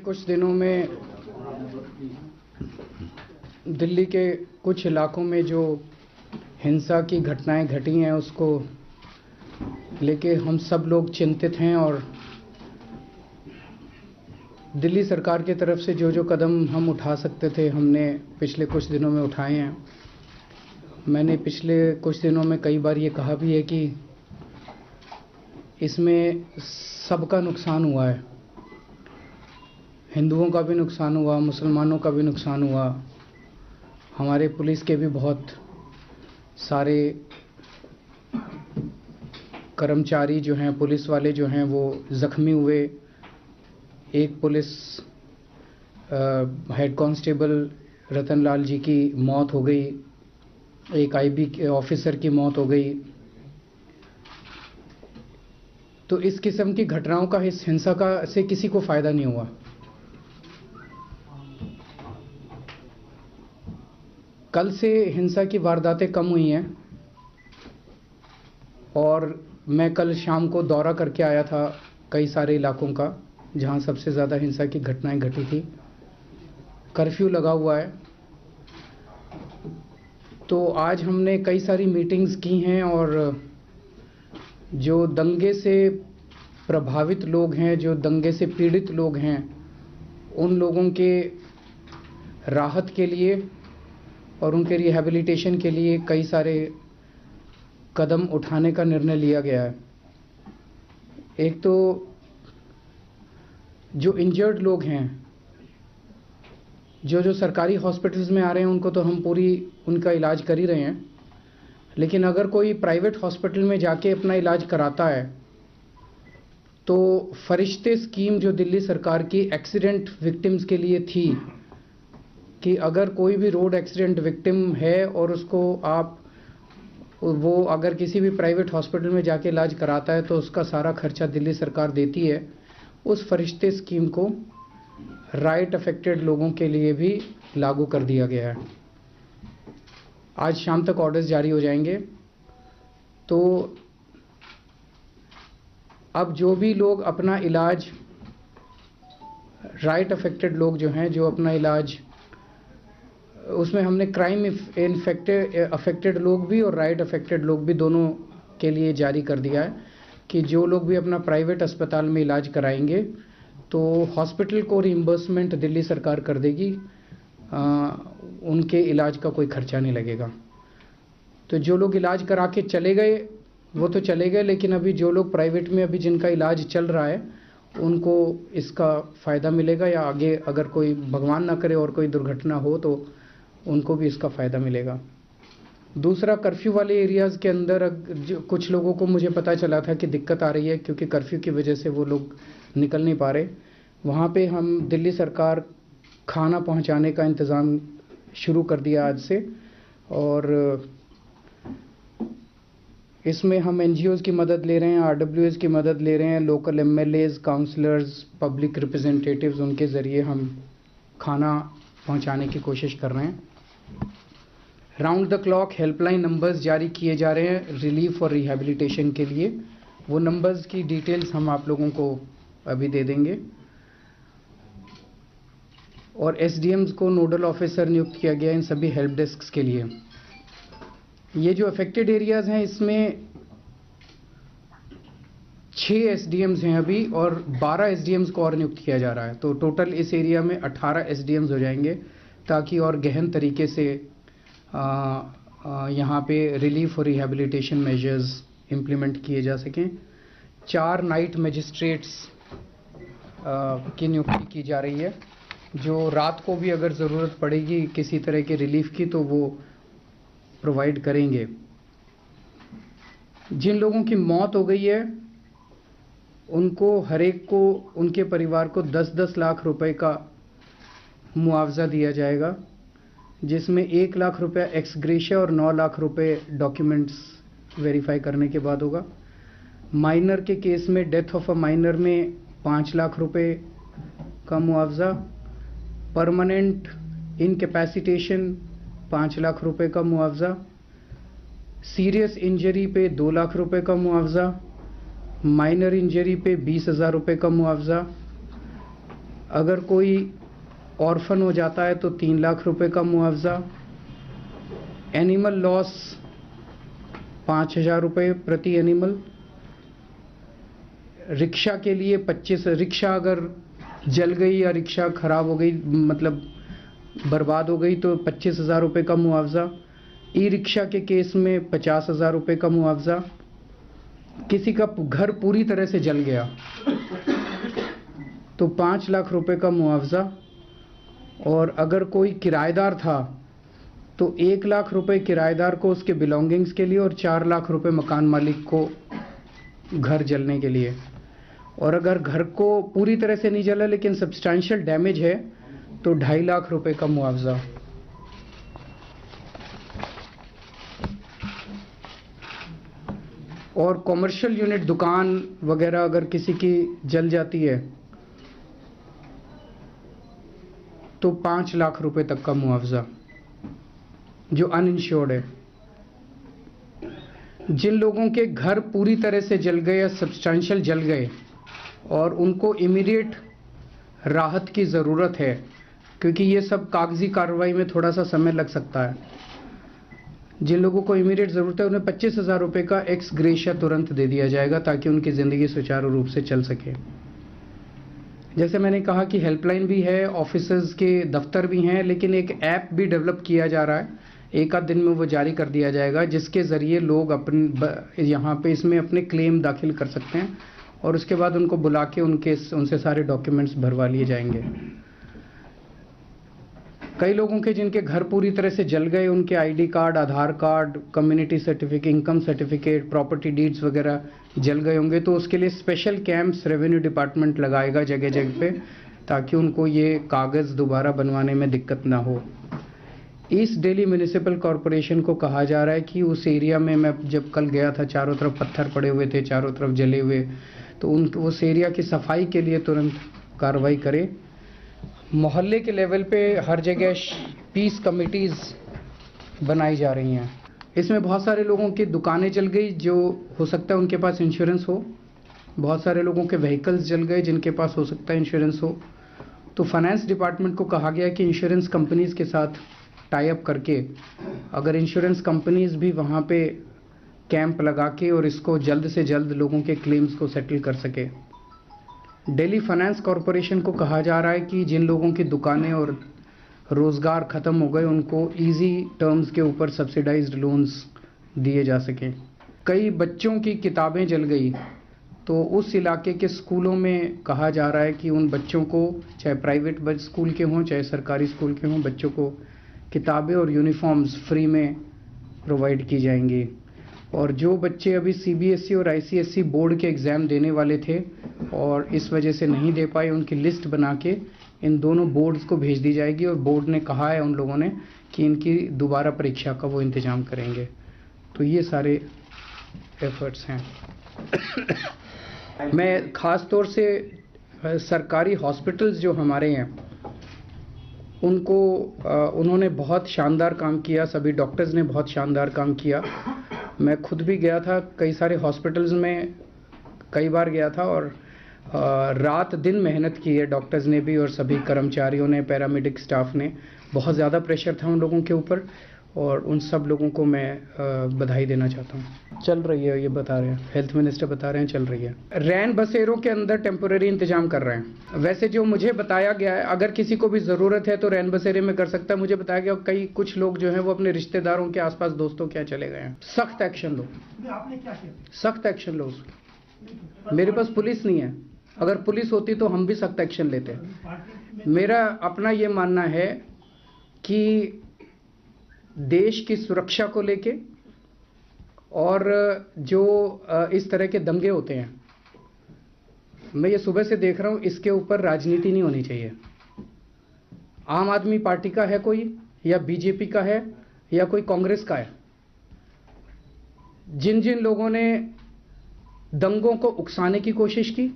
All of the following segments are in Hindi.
कुछ दिनों में दिल्ली के कुछ इलाकों में जो हिंसा की घटनाएं घटी हैं उसको लेके हम सब लोग चिंतित हैं और दिल्ली सरकार की तरफ से जो कदम हम उठा सकते थे हमने पिछले कुछ दिनों में उठाए हैं। मैंने पिछले कुछ दिनों में कई बार ये कहा भी है कि इसमें सबका नुकसान हुआ है, हिंदुओं का भी नुकसान हुआ, मुसलमानों का भी नुकसान हुआ, हमारे पुलिस के भी बहुत सारे कर्मचारी जो हैं, पुलिस वाले जो हैं वो ज़ख्मी हुए। एक पुलिस हेड कांस्टेबल रतनलाल जी की मौत हो गई, एक आईबी के ऑफिसर की मौत हो गई। तो इस किस्म की घटनाओं का, इस हिंसा का से किसी को फ़ायदा नहीं हुआ। कल से हिंसा की वारदातें कम हुई हैं और मैं कल शाम को दौरा करके आया था कई सारे इलाकों का जहां सबसे ज़्यादा हिंसा की घटनाएं घटी थी। कर्फ्यू लगा हुआ है, तो आज हमने कई सारी मीटिंग्स की हैं और जो दंगे से प्रभावित लोग हैं, जो दंगे से पीड़ित लोग हैं, उन लोगों के राहत के लिए और उनके रिहैबिलिटेशन के लिए कई सारे कदम उठाने का निर्णय लिया गया है। एक तो जो इंजर्ड लोग हैं, जो सरकारी हॉस्पिटल्स में आ रहे हैं, उनको तो हम पूरी उनका इलाज कर ही रहे हैं, लेकिन अगर कोई प्राइवेट हॉस्पिटल में जाके अपना इलाज कराता है तो फरिश्ते स्कीम जो दिल्ली सरकार की एक्सीडेंट विक्टिम्स के लिए थी कि अगर कोई भी रोड एक्सीडेंट विक्टिम है और उसको वो अगर किसी भी प्राइवेट हॉस्पिटल में जाके इलाज कराता है तो उसका सारा खर्चा दिल्ली सरकार देती है। उस फरिश्ते स्कीम को राइट अफेक्टेड लोगों के लिए भी लागू कर दिया गया है। आज शाम तक ऑर्डर्स जारी हो जाएंगे। तो अब जो भी लोग अपना इलाज, राइट अफेक्टेड लोग जो हैं, जो अपना इलाज, उसमें हमने क्राइम अफेक्टेड लोग भी और राइट अफेक्टेड लोग भी दोनों के लिए जारी कर दिया है कि जो लोग भी अपना प्राइवेट अस्पताल में इलाज कराएंगे तो हॉस्पिटल को रिइंबर्समेंट दिल्ली सरकार कर देगी, उनके इलाज का कोई खर्चा नहीं लगेगा। तो जो लोग इलाज करा के चले गए वो तो चले गए, लेकिन अभी जो लोग प्राइवेट में अभी जिनका इलाज चल रहा है उनको इसका फ़ायदा मिलेगा, या आगे अगर कोई भगवान ना करे और कोई दुर्घटना हो तो उनको भी इसका फ़ायदा मिलेगा। दूसरा, कर्फ्यू वाले एरियाज़ के अंदर कुछ लोगों को मुझे पता चला था कि दिक्कत आ रही है क्योंकि कर्फ्यू की वजह से वो लोग निकल नहीं पा रहे। वहाँ पे हम दिल्ली सरकार खाना पहुँचाने का इंतज़ाम शुरू कर दिया आज से, और इसमें हम NGOs की मदद ले रहे हैं, RWAs की मदद ले रहे हैं, local MLAs, councillors, public representatives, उनके ज़रिए हम खाना पहुंचाने की कोशिश कर रहे हैं। Round the clock helpline numbers जारी किए जा रहे हैं रिलीफ और रिहैबिलिटेशन के लिए। वो नंबर्स की डिटेल्स हम आप लोगों को अभी दे देंगे। और SDMs को नोडल ऑफिसर नियुक्त किया गया इन सभी हेल्प डेस्क्स के लिए। ये जो अफेक्टेड एरियाज़ हैं इसमें 6 SDMs हैं अभी और 12 SDMs को और नियुक्त किया जा रहा है, तो टोटल इस एरिया में 18 SDMs हो जाएंगे ताकि और गहन तरीके से यहाँ पे रिलीफ और रिहैबिलिटेशन मेजर्स इम्प्लीमेंट किए जा सकें। 4 नाइट मजिस्ट्रेट्स की नियुक्ति की जा रही है जो रात को भी अगर ज़रूरत पड़ेगी किसी तरह के रिलीफ की तो वो प्रोवाइड करेंगे। जिन लोगों की मौत हो गई है उनको हर एक को, उनके परिवार को 10-10 लाख रुपए का मुआवजा दिया जाएगा, जिसमें 1 लाख रुपए एक्स ग्रेशिया और 9 लाख रुपए डॉक्यूमेंट्स वेरीफाई करने के बाद होगा। माइनर के केस में, डेथ ऑफ अ माइनर में 5 लाख रुपए का मुआवजा, परमानेंट इनकैपेसिटेशन 5 लाख रुपए का मुआवजा, सीरियस इंजरी पे 2 लाख रुपए का मुआवजा, माइनर इंजरी पे 20,000 रुपये का मुआवजा, अगर कोई ऑर्फन हो जाता है तो 3 लाख रुपए का मुआवजा, एनिमल लॉस 5,000 रुपये प्रति एनिमल, रिक्शा के लिए 25, रिक्शा अगर जल गई या रिक्शा खराब हो गई, मतलब बर्बाद हो गई, तो 25,000 रुपये का मुआवजा, ई रिक्शा के केस में 50,000 रुपये का मुआवजा, किसी का घर पूरी तरह से जल गया तो 5 लाख रुपए का मुआवजा, और अगर कोई किराएदार था तो 1 लाख रुपए किराएदार को उसके बिलोंगिंग्स के लिए और 4 लाख रुपए मकान मालिक को घर जलने के लिए। और अगर घर को पूरी तरह से नहीं जला लेकिन सब्सटैंशियल डैमेज है तो 2.5 लाख रुपए का मुआवजा। और कॉमर्शियल यूनिट, दुकान वगैरह अगर किसी की जल जाती है तो 5 लाख रुपए तक का मुआवजा, जो अनइंश्योर्ड है। जिन लोगों के घर पूरी तरह से जल गए या सब्सटैंशियल जल गए और उनको इमीडिएट राहत की ज़रूरत है, क्योंकि ये सब कागजी कार्रवाई में थोड़ा सा समय लग सकता है, जिन लोगों को इमीडिएट ज़रूरत है उन्हें 25,000 रुपये का एक्स ग्रेशिया तुरंत दे दिया जाएगा ताकि उनकी ज़िंदगी सुचारू रूप से चल सके। जैसे मैंने कहा कि हेल्पलाइन भी है, ऑफिसर्स के दफ्तर भी हैं, लेकिन एक ऐप भी डेवलप किया जा रहा है, एक आध दिन में वो जारी कर दिया जाएगा, जिसके ज़रिए लोग अपने यहाँ पे इसमें अपने क्लेम दाखिल कर सकते हैं और उसके बाद उनको बुला के उनसे सारे डॉक्यूमेंट्स भरवा लिए जाएंगे। कई लोगों के जिनके घर पूरी तरह से जल गए, उनके ID card, Aadhaar card, community certificate, income certificate, property deeds वगैरह जल गए होंगे, तो उसके लिए स्पेशल कैंप्स रेवेन्यू डिपार्टमेंट लगाएगा जगह जगह पे, ताकि उनको ये कागज़ दोबारा बनवाने में दिक्कत ना हो। ईस्ट दिल्ली म्यूनिसिपल कॉरपोरेशन को कहा जा रहा है कि उस एरिया में, मैं जब कल गया था, चारों तरफ पत्थर पड़े हुए थे, चारों तरफ जले हुए, तो उस एरिया की सफाई के लिए तुरंत कार्रवाई करे। मोहल्ले के लेवल पे हर जगह पीस कमिटीज़ बनाई जा रही हैं। इसमें बहुत सारे लोगों की दुकानें जल गई जो हो सकता है उनके पास इंश्योरेंस हो, बहुत सारे लोगों के व्हीकल्स जल गए जिनके पास हो सकता है इंश्योरेंस हो। तो फाइनेंस डिपार्टमेंट को कहा गया कि इंश्योरेंस कंपनीज़ के साथ टाई अप करके, अगर इंश्योरेंस कंपनीज़ भी वहाँ पे कैंप लगा के और इसको जल्द से जल्द लोगों के क्लेम्स को सेटल कर सके। दिल्ली फाइनेंस कॉरपोरेशन को कहा जा रहा है कि जिन लोगों की दुकानें और रोज़गार ख़त्म हो गए उनको इजी टर्म्स के ऊपर सब्सिडाइज्ड लोन्स दिए जा सकें। कई बच्चों की किताबें जल गई, तो उस इलाके के स्कूलों में कहा जा रहा है कि उन बच्चों को, चाहे प्राइवेट स्कूल के हों चाहे सरकारी स्कूल के हों, बच्चों को किताबें और यूनिफॉर्म्स फ्री में प्रोवाइड की जाएंगी। और जो बच्चे अभी सीबीएसई और आईसीएसई बोर्ड के एग्ज़ाम देने वाले थे और इस वजह से नहीं दे पाए, उनकी लिस्ट बना के इन दोनों बोर्ड्स को भेज दी जाएगी और बोर्ड ने कहा है उन लोगों ने कि इनकी दोबारा परीक्षा का वो इंतज़ाम करेंगे। तो ये सारे एफर्ट्स हैं। मैं ख़ास तौर से सरकारी हॉस्पिटल्स जो हमारे हैं उनको, उन्होंने बहुत शानदार काम किया, सभी डॉक्टर्स ने बहुत शानदार काम किया। मैं खुद भी गया था, कई सारे हॉस्पिटल्स में कई बार गया था और रात दिन मेहनत की है डॉक्टर्स ने भी और सभी कर्मचारियों ने, पैरामेडिक स्टाफ ने। बहुत ज़्यादा प्रेशर था उन लोगों के ऊपर और उन सब लोगों को मैं बधाई देना चाहता हूँ। चल रही है, ये बता रहे हैं, हेल्थ मिनिस्टर बता रहे हैं चल रही है। रैन बसेरों के अंदर टेम्पोरेरी इंतजाम कर रहे हैं। वैसे जो मुझे बताया गया है, अगर किसी को भी ज़रूरत है तो रैन बसेरे में कर सकता है। मुझे बताया गया कुछ लोग जो हैं वो अपने रिश्तेदारों के आसपास, दोस्तों के यहाँ चले गए हैं। सख्त एक्शन लो, सख्त एक्शन लो। मेरे पास पुलिस नहीं है, अगर पुलिस होती तो हम भी सख्त एक्शन लेते। मेरा अपना ये मानना है कि देश की सुरक्षा को लेके और जो इस तरह के दंगे होते हैं, मैं ये सुबह से देख रहा हूँ, इसके ऊपर राजनीति नहीं होनी चाहिए। आम आदमी पार्टी का है कोई, या बीजेपी का है, या कोई कांग्रेस का है। जिन जिन लोगों ने दंगों को उकसाने की कोशिश की,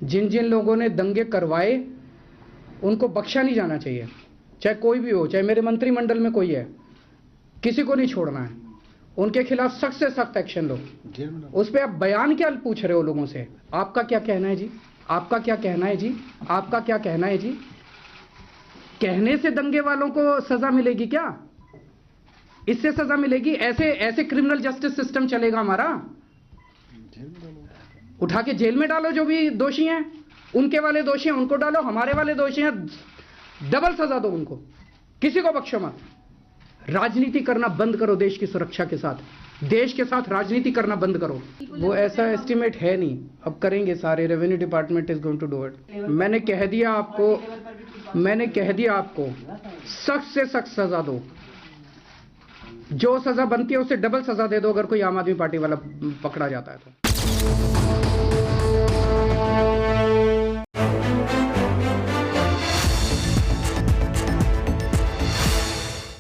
जिन जिन लोगों ने दंगे करवाए, उनको बख्शा नहीं जाना चाहिए, चाहे कोई भी हो, चाहे मेरे मंत्रिमंडल में कोई है, किसी को नहीं छोड़ना है। उनके खिलाफ सख्त से सख्त एक्शन लो। उस पर आप बयान क्या पूछ रहे हो लोगों से? आपका क्या कहना है जी? आपका क्या कहना है जी? आपका क्या कहना है जी? कहने से दंगे वालों को सजा मिलेगी क्या? इससे सजा मिलेगी? ऐसे क्रिमिनल जस्टिस सिस्टम चलेगा हमारा? उठा के जेल में डालो जो भी दोषी हैं, उनके वाले दोषी हैं उनको डालो, हमारे वाले दोषी हैं डबल सजा दो उनको, किसी को बख्शो मत। राजनीति करना बंद करो देश की सुरक्षा के साथ, देश के साथ राजनीति करना बंद करो। वो ऐसा एस्टिमेट है नहीं, अब करेंगे सारे, revenue department is going to do it. मैंने कह दिया आपको सख्त से सख्त सजा दो, जो सजा बनती है उससे डबल सजा दे दो अगर कोई आम आदमी पार्टी वाला पकड़ा जाता है तो।